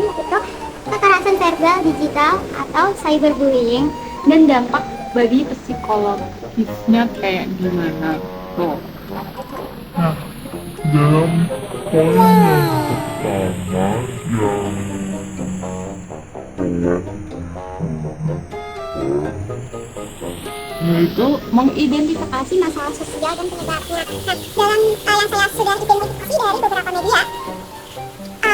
yaitu kekerasan verbal digital atau cyberbullying dan dampak bagi psikologisnya kayak gimana tuh. Nah, dalam poin yang pertama yaitu mengidentifikasi masalah sosial dan penyebabnya. Nah, dalam yang saya sudah identifikasi dari beberapa media,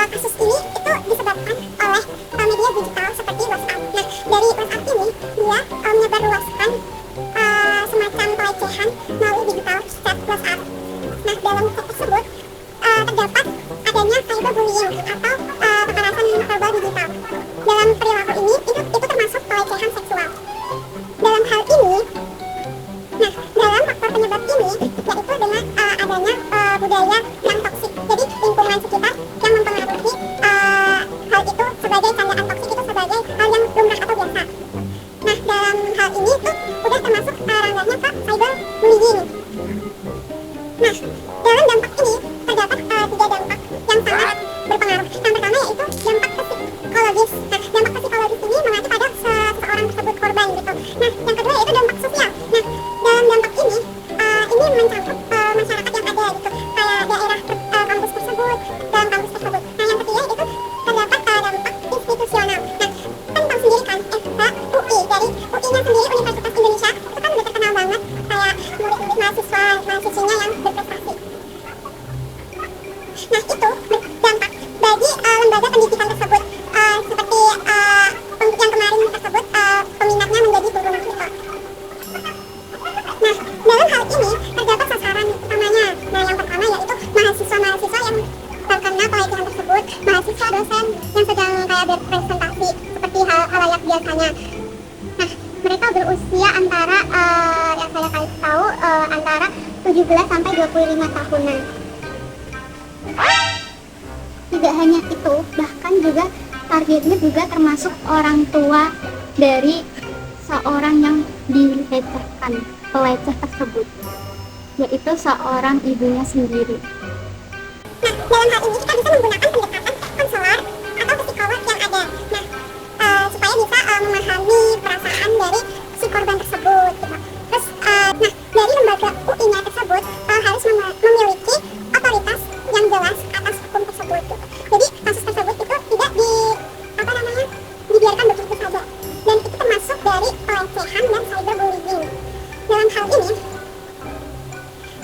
kasus ini itu disebabkan oleh media digital seperti WhatsApp. Nah, dari WhatsApp ini dia menyebarluaskan semacam pelecehan melalui digital chat WhatsApp. Nah, dalam chat tersebut terdapat adanya cyberbullying atau kekerasan verbal digital. Dalam perilaku ini itu termasuk pelecehan seksual. Dalam hal ini, nah dalam faktor penyebab ini yaitu dengan adanya budaya yang toksik. Jadi lingkungan sekitar yang mempengaruhi hal itu sebagai candaan toksik itu sebagai hal yang lumrah atau biasa. Nah dalam hal ini tuh udah termasuk ranahnya ke cyberbullying. Nah dalam dampak ini terdapat 3 dampak yang sangat berpengaruh. Yang pertama yaitu dampak psikologis. Nah dampak psikologis ini mengacu pada seseorang tersebut korban gitu. Nah yang kedua yaitu dampak sosial. Nah dalam dampak ini mencakup masyarakat yang ada gitu, kayak daerah kampus tersebut, dalam kampus tersebut. Nah yang ketiga itu terdapat dampak institusional. Nah kan tahu sendiri kan UI, dari UI-nya sendiri Universitas Indonesia itu kan udah terkenal banget kayak murid-murid mahasiswanya yang berprestasi. Nah itu berdampak bagi lembaga pendidikan tersebut, seperti yang kemarin tersebut peminatnya menjadi guru kita. Nah dalam hal ini terdapat sasaran utamanya. Nah yang pertama yaitu mahasiswa-mahasiswa yang terkena pelecehan tersebut, mahasiswa dosen yang sedang kayak berpresentasi seperti halayak biasanya. Nah mereka berusia antara yang saya tahu antara 17 sampai 25 tahunan. Tidak hanya itu, bahkan juga targetnya juga termasuk orang tua dari seorang yang dilecehkan, peleceh tersebut, yaitu seorang ibunya sendiri. Nah, dalam hal ini kita bisa menggunakan pendekatan konselor atau psikolog yang ada. Nah, supaya bisa memahami perasaan dari si korban tersebut. Gitu. Terus, nah dari lembaga UI-nya tersebut harus memiliki otoritas yang jelas atas hukum tersebut. Gitu. Jadi kasus tersebut itu tidak dibiarkan begitu saja. Dan itu termasuk dari pelecehan dan cyberbullying. Dalam hal ini,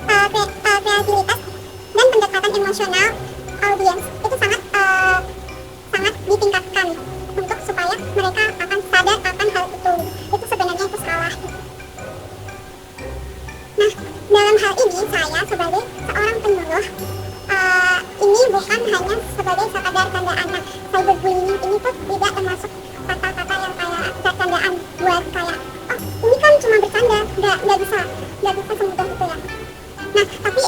kreativitas dan pendekatan emosional audiens itu sangat ditingkatkan untuk supaya mereka akan sadar akan hal itu. Itu sebenarnya itu salah. Nah, dalam hal ini saya sebagai seorang penyuluh ini bukan hanya sebagai sekadar candaan. Nah, cyberbullying ini tuh tidak termasuk kata-kata yang kayak candaan buat kayak ini kan cuma bercanda, nggak bisa semudah itu ya. Nah tapi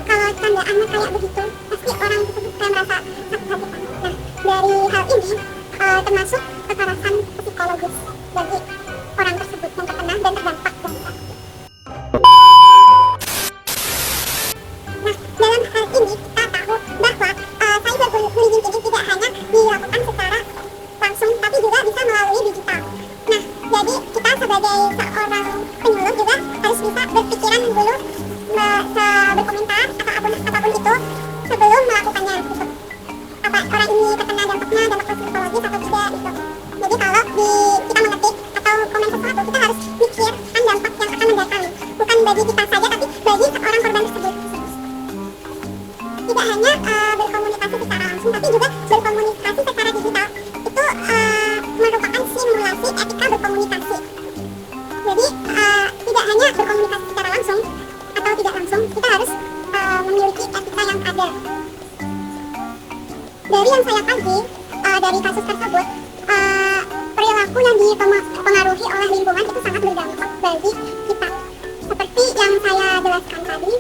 kalau candaannya kayak begitu pasti orang tersebut kayak merasa sakit hati. Nah dari hal ini termasuk kekerasan psikologis bagi orang tersebut yang terkena dan terdampak. Nah dalam hal ini kita tahu bahwa cyberbullying ini tidak hanya dilakukan secara langsung tapi juga bisa melalui digital. Nah jadi kita sebagai seorang penyuluh juga harus bisa berpikiran dulu berkomentar atau apapun itu sebelum melakukannya gitu. Apa orang ini terkena dampaknya, dampak psikologis atau tidak gitu. Jadi kalau kita mengetik atau komen sesuatu kita harus mikirkan dampak yang akan mendatang, bukan bagi kita saja tapi bagi seorang korban tersebut. Tidak hanya berkomunikasi secara langsung tapi juga berkomunikasi secara digital. Itu merupakan simulasi etika berkomunikasi. Jadi tidak hanya berkomunikasi secara langsung atau tidak langsung, kita harus memiliki etika yang ada. Dari yang saya kaji dari kasus tersebut, perilaku yang dipengaruhi oleh lingkungan itu sangat berdampak bagi kita. Seperti yang saya jelaskan tadi,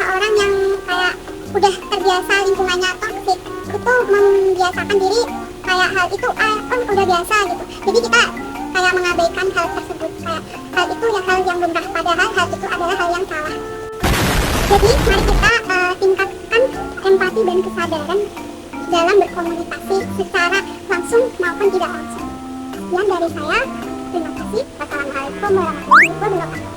seorang yang kayak udah terbiasa lingkungannya toksik itu membiasakan diri kayak hal itu udah biasa gitu. Jadi kita kayak mengabaikan hal tersebut, kayak hal itu hal yang lumrah, padahal hal itu adalah hal yang salah. Jadi mari kita tingkatkan empati dan kesadaran dalam berkomunikasi secara langsung maupun tidak langsung. Sekian dari saya. Terima kasih. Wassalamualaikum warahmatullahi wabarakatuh.